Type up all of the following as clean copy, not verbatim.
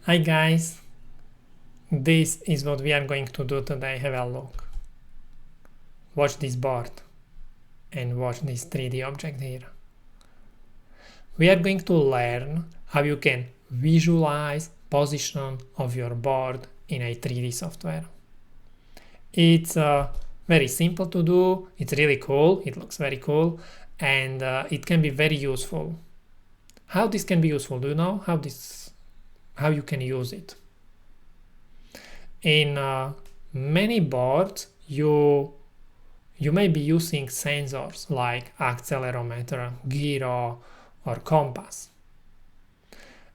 Hi guys, this is what we are going to do today. Have a look. Watch this board and watch this 3D object here. We are going to learn how you can visualize position of your board in a 3D software. It's very simple to do, it's really cool, it looks very cool, and it can be very useful. How this can be useful? Do you know how you can use it? In many boards, you may be using sensors like accelerometer, gyro, or compass.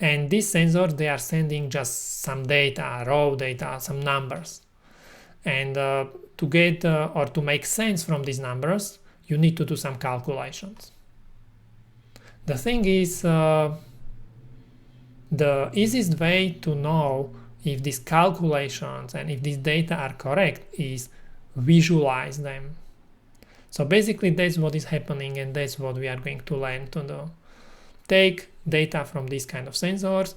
And these sensors, they are sending just some data, raw data, some numbers. And to get or to make sense from these numbers, you need to do some calculations. The thing is, the easiest way to know if these calculations and if these data are correct is visualize them. So basically that's what is happening, and that's what we are going to learn to do. Take data from these kind of sensors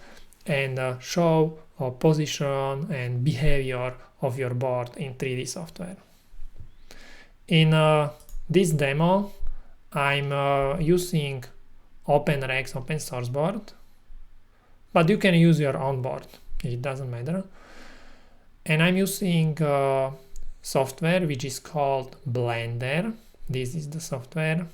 and show a position and behavior of your board in 3D software. In this demo, I'm using OpenRex open source board, but you can use your own board, it doesn't matter. And I'm using software which is called Blender. This is the software.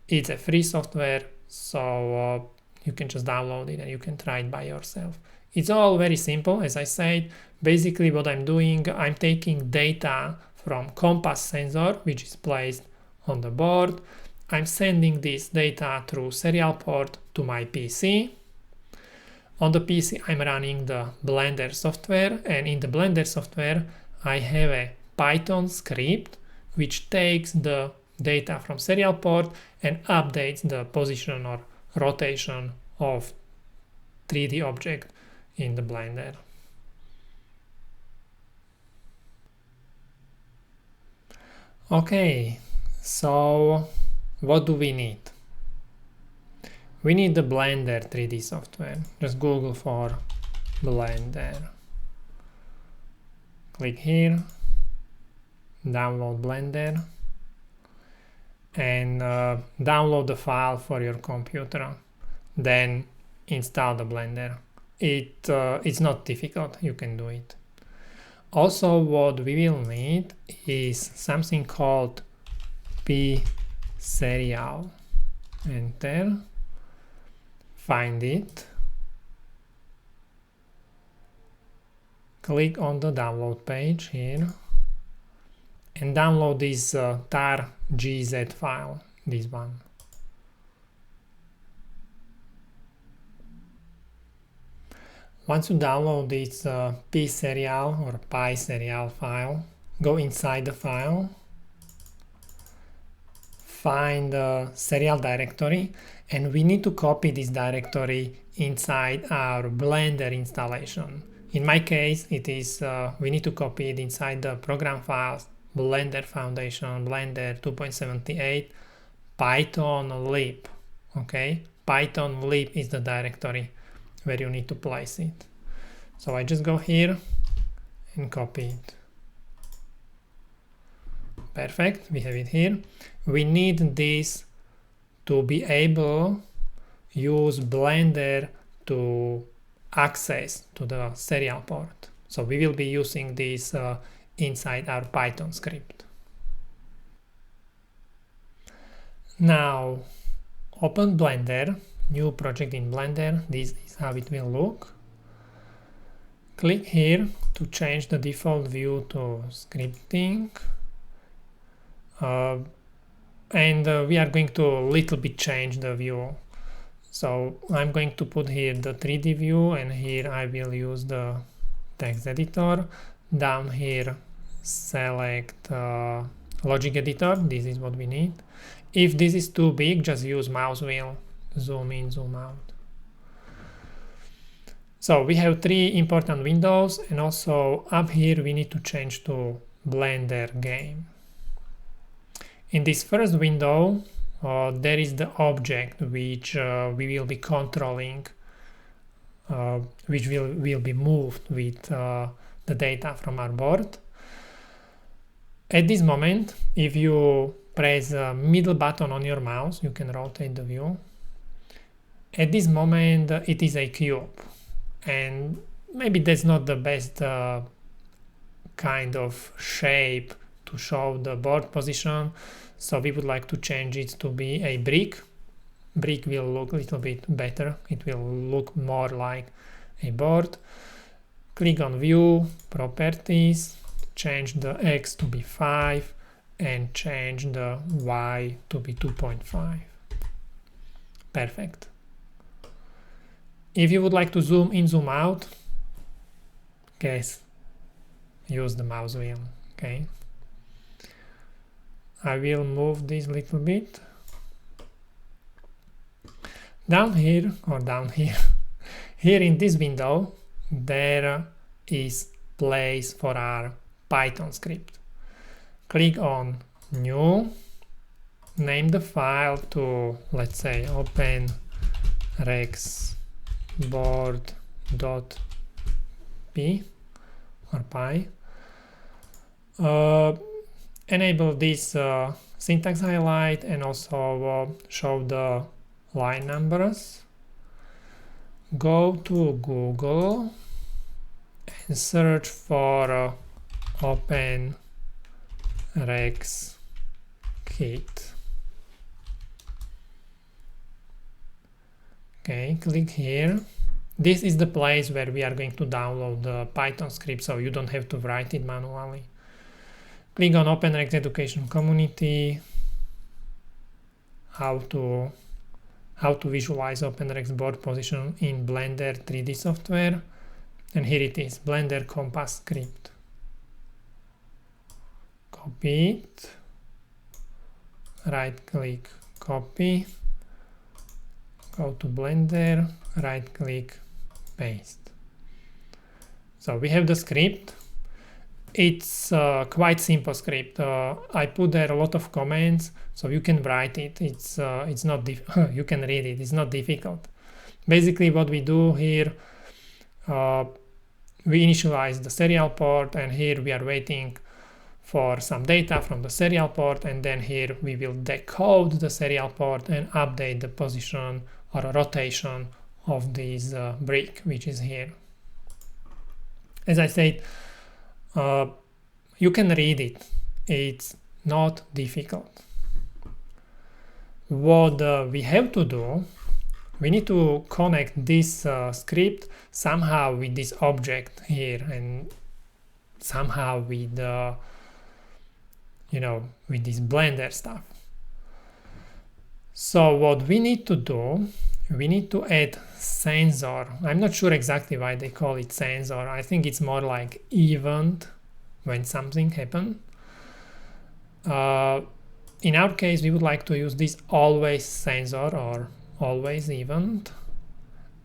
It's a free software, so you can just download it and you can try it by yourself. It's all very simple, as I said. Basically what I'm doing, I'm taking data from compass sensor which is placed on the board. I'm sending this data through serial port to my PC. On the PC I'm running the Blender software, and in the Blender software I have a Python script which takes the data from serial port and updates the position or rotation of 3D object in the Blender. Okay, so what do we need? We need the Blender 3D software. Just Google for Blender. Click here, download Blender, and download the file for your computer. Then install the Blender. It's not difficult, you can do it. Also, what we will need is something called pserial. Enter. Find it, click on the download page here, and download this tar.gz file, this one. Once you download this pserial or pserial file, go inside the file, find the serial directory, and we need to copy this directory inside our Blender installation. In my case, it is we need to copy it inside the program files, Blender Foundation, Blender 2.78, Python lib. Okay, Python lib is the directory where you need to place it. So I just go here and copy it. Perfect, we have it here. We need this to be able to use Blender to access to the serial port. So we will be using this inside our Python script. Now open Blender, new project in Blender. This is how it will look. Click here to change the default view to scripting. And we are going to a little bit change the view. So I'm going to put here the 3D view, and here I will use the text editor. Down here select logic editor, this is what we need. If this is too big, just use mouse wheel, zoom in, zoom out. So we have 3 important windows, and also up here we need to change to Blender game. In this first window, there is the object which we will be controlling which will be moved with the data from our board. At this moment, if you press the middle button on your mouse, you can rotate the view. At this moment, it is a cube, and maybe that's not the best kind of shape to show the board position, so we would like to change it to be a brick. Brick will look a little bit better, it will look more like a board. Click on View, Properties, change the X to be 5 and change the Y to be 2.5. Perfect. If you would like to zoom in, zoom out, use the mouse wheel. Okay, I will move this a little bit down here, here in this window there is place for our Python script. Click on New, name the file to, let's say, openrexboard.p or pi. Enable this syntax highlight and also show the line numbers. Go to Google and search for OpenRexKit. Okay, click here. This is the place where we are going to download the Python script, so you don't have to write it manually. Click on OpenRex Education Community, how to visualize OpenRex board position in Blender 3D software, and here it is, Blender Compass script. Copy it, right click, copy, go to Blender, right click, paste. So we have the script. It's quite simple script. I put there a lot of commands, so you can write it. It's not you can read it. It's not difficult. Basically, what we do here, we initialize the serial port, and here we are waiting for some data from the serial port, and then here we will decode the serial port and update the position or rotation of this brick, which is here. As I said, you can read it. It's not difficult. What we have to do, we need to connect this script somehow with this object here, and somehow with with this Blender stuff. So what we need to do, we need to add sensor. I'm not sure exactly why they call it sensor. I think it's more like event when something happens. In our case, we would like to use this always sensor or always event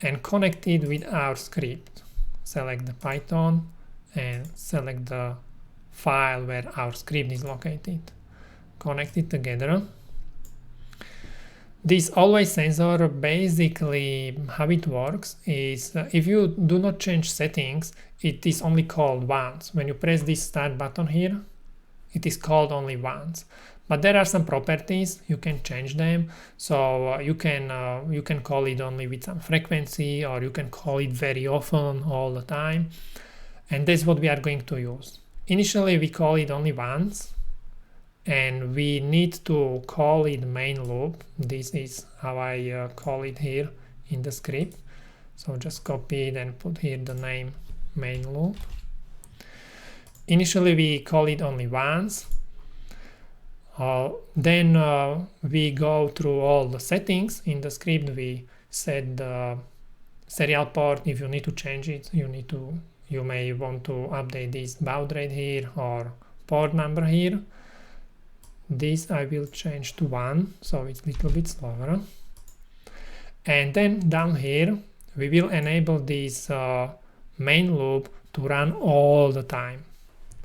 and connect it with our script. Select the Python and select the file where our script is located. Connect it together. This always sensor, basically how it works is if you do not change settings, it is only called once. When you press this start button here, it is called only once. But there are some properties, you can change them. So you can call it only with some frequency, or you can call it very often, all the time. And that's what we are going to use. Initially, we call it only once, and we need to call it main loop. This is how I call it here in the script. So just copy it and put here the name main loop. Initially, we call it only once. Then we go through all the settings in the script. We set the serial port. If you need to change it, you may want to update this baud rate here or port number here. This I will change to 1, so it's a little bit slower. And then down here, we will enable this main loop to run all the time.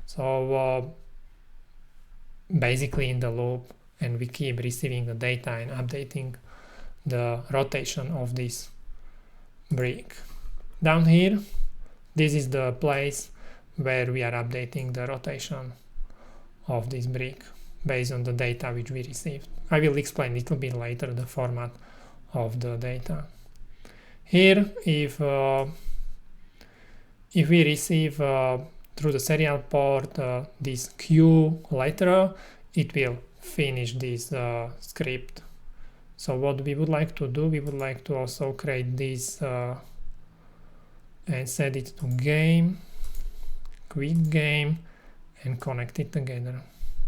So basically in the loop, and we keep receiving the data and updating the rotation of this brick. Down here, this is the place where we are updating the rotation of this brick based on the data which we received. I will explain a little bit later the format of the data. Here, if we receive through the serial port this Q letter, it will finish this script. So what we would like to do, we would like to also create this and set it to game, quit game, and connect it together.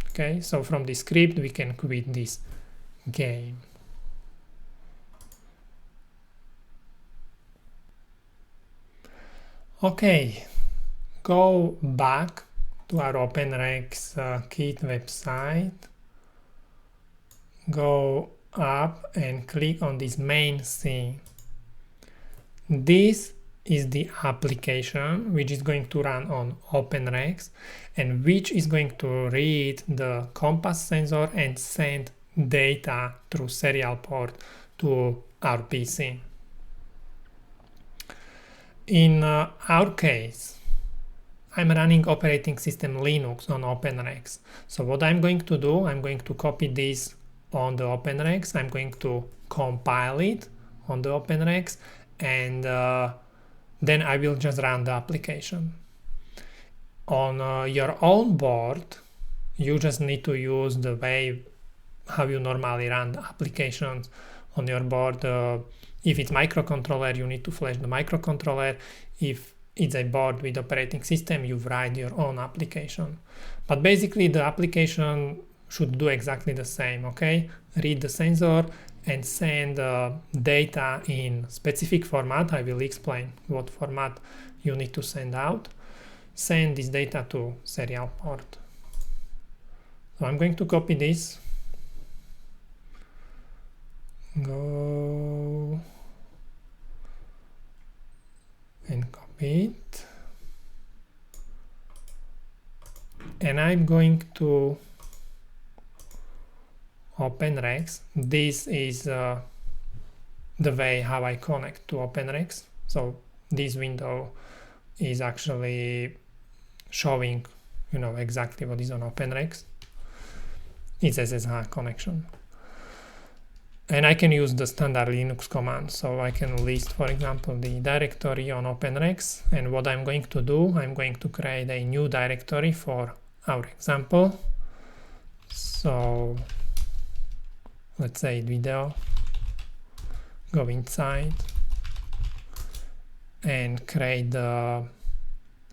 Okay, so from this script we can quit this game. Okay, go back to our OpenRex kit website, go up and click on this main scene. This is the application which is going to run on OpenRex and which is going to read the compass sensor and send data through serial port to our PC. In our case, I'm running operating system Linux on OpenRex. So what I'm going to do, I'm going to copy this on the OpenRex, I'm going to compile it on the OpenRex, and then I will just run the application. On your own board, you just need to use the way how you normally run the applications on your board. If it's microcontroller, you need to flash the microcontroller. If it's a board with operating system, you write your own application. But basically the application should do exactly the same, okay? Read the sensor and send data in specific format. I will explain what format you need to send out. Send this data to serial port. So I'm going to copy this. Go and copy it. And I'm going to OpenRex. This is the way how I connect to OpenRex. So this window is actually showing, exactly what is on OpenRex. It's SSH connection. And I can use the standard Linux command. So I can list, for example, the directory on OpenRex. And what I'm going to do, I'm going to create a new directory for our example. So let's say video, go inside and create the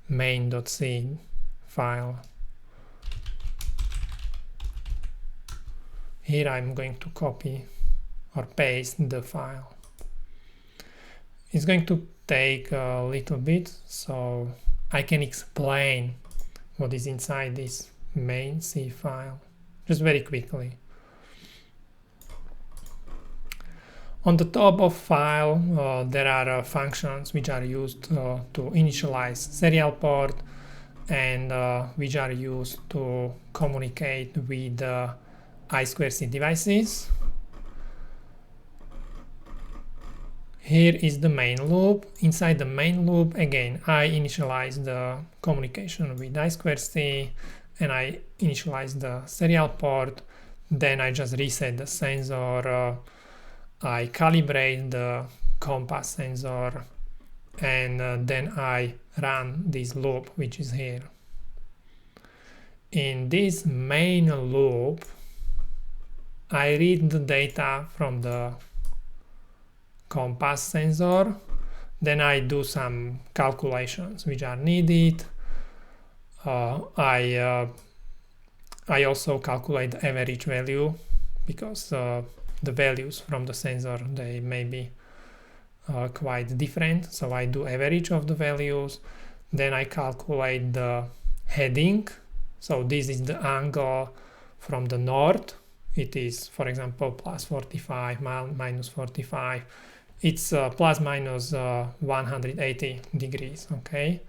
main.c file. Here I'm going to copy or paste the file. It's going to take a little bit, so I can explain what is inside this main C file just very quickly. On the top of file, there are functions which are used to initialize serial port and which are used to communicate with I2C devices. Here is the main loop. Inside the main loop, again, I initialize the communication with I2C and I initialize the serial port. Then I just reset the sensor. I calibrate the compass sensor and then I run this loop which is here. In this main loop, I read the data from the compass sensor, then I do some calculations which are needed. I also calculate the average value because the values from the sensor, they may be quite different, so I do average of the values. Then I calculate the heading, so this is the angle from the north. It is, for example, plus 45, minus 45. It's plus minus 180 degrees, okay?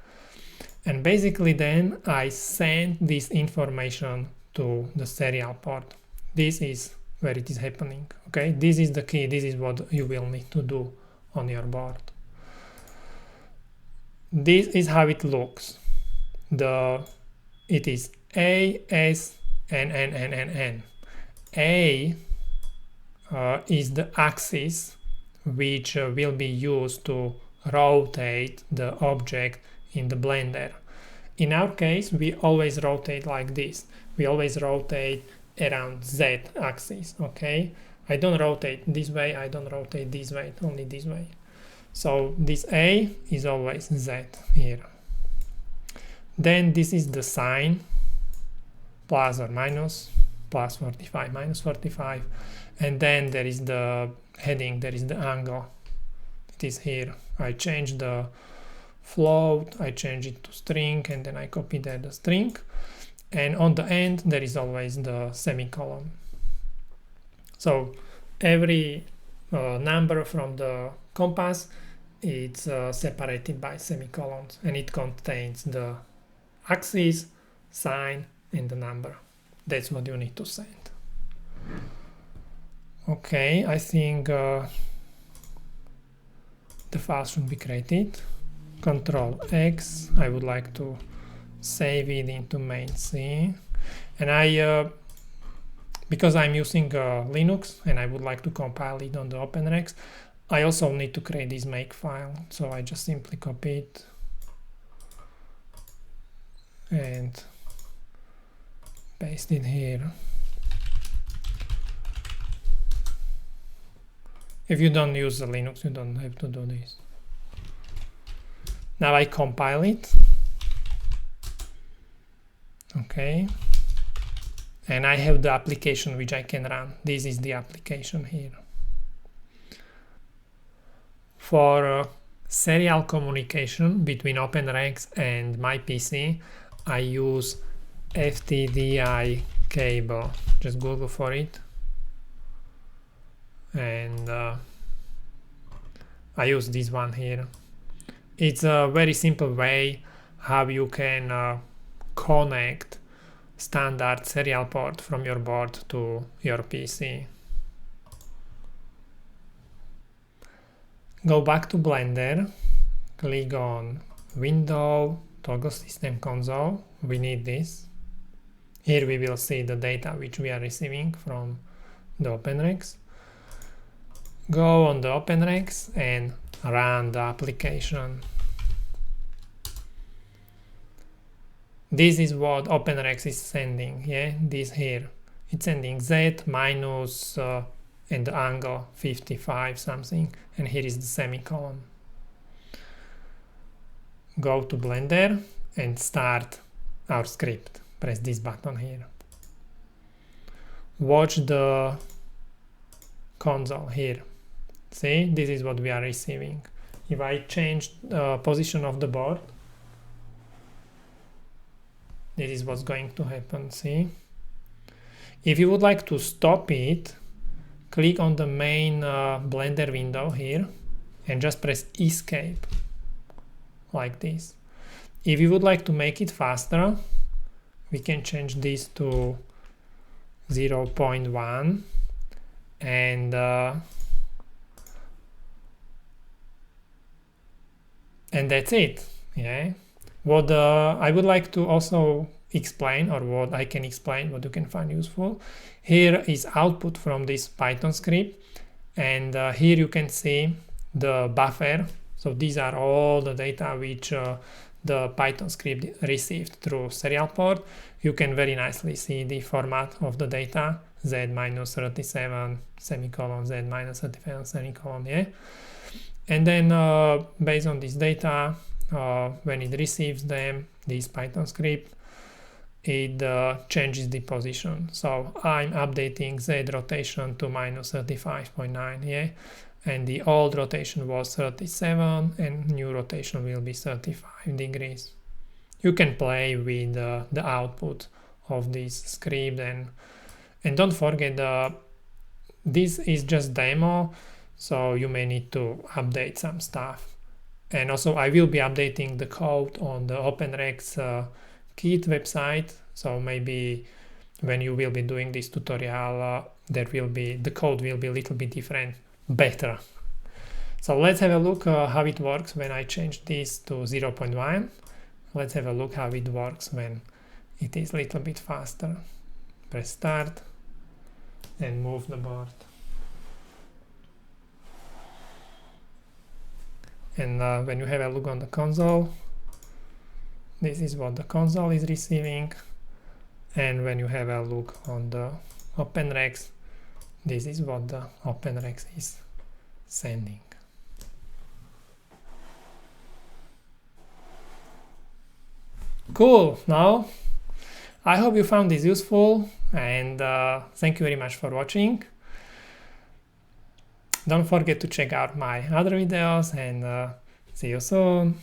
And basically then I send this information to the serial port. This is where it is happening, okay? This is the key, this is what you will need to do on your board. this is how it looks. It is A, S, N, N, N, N, N. A is the axis which will be used to rotate the object in the blender. In our case, we always rotate like this. We always rotate around Z axis, okay? I don't rotate this way, I don't rotate this way, only this way. So this A is always Z here. Then this is the sign, plus or minus, plus 45, minus 45. And then there is the heading, there is the angle. It is here. I change the float, I change it to string, and then I copy there the string. And on the end, there is always the semicolon. So every number from the compass, it's separated by semicolons, and it contains the axis, sign, and the number. That's what you need to send. Okay, I think the file should be created. Control X, I would like to save it into main C, and because I'm using Linux and I would like to compile it on the OpenRX, I also need to create this make file, so I just simply copy it and paste it here. If you don't use the Linux, you don't have to do this. Now I compile it. Okay. And I have the application which I can run. This is the application here. For serial communication between OpenRX and my PC, I use FTDI cable. Just Google for it. And I use this one here. It's a very simple way how you can connect standard serial port from your board to your PC. Go back to Blender, click on Window, Toggle System Console. We need this. Here we will see the data which we are receiving from the OpenRX. Go on the OpenRX and run the application. This is what OpenRX is sending, yeah, this here. It's sending Z minus and the angle 55 something, and here is the semicolon. Go to Blender and start our script. Press this button here. Watch the console here. See, this is what we are receiving. If I change the position of the board, this is what's going to happen, see? If you would like to stop it, click on the main Blender window here and just press Escape, like this. If you would like to make it faster, we can change this to 0.1 and that's it, yeah. What I would like to also explain, or what I can explain, what you can find useful, here is output from this Python script, and here you can see the buffer. So these are all the data which the Python script received through serial port. You can very nicely see the format of the data, Z minus 37 semicolon, Z minus 37 semicolon, yeah. And then based on this data, when it receives them, this Python script, it changes the position. So I'm updating Z rotation to minus 35.9, yeah, and the old rotation was 37 and new rotation will be 35 degrees. You can play with the output of this script, and don't forget this is just demo, so you may need to update some stuff. And also I will be updating the code on the OpenRX Kit website, so maybe when you will be doing this tutorial, the code will be a little bit different, better. So let's have a look how it works when I change this to 0.1. Let's have a look how it works when it is a little bit faster. Press start and move the board. And when you have a look on the console, this is what the console is receiving. And when you have a look on the OpenRex, this is what the OpenRex is sending. Cool. Now, I hope you found this useful, and thank you very much for watching. Don't forget to check out my other videos, and see you soon.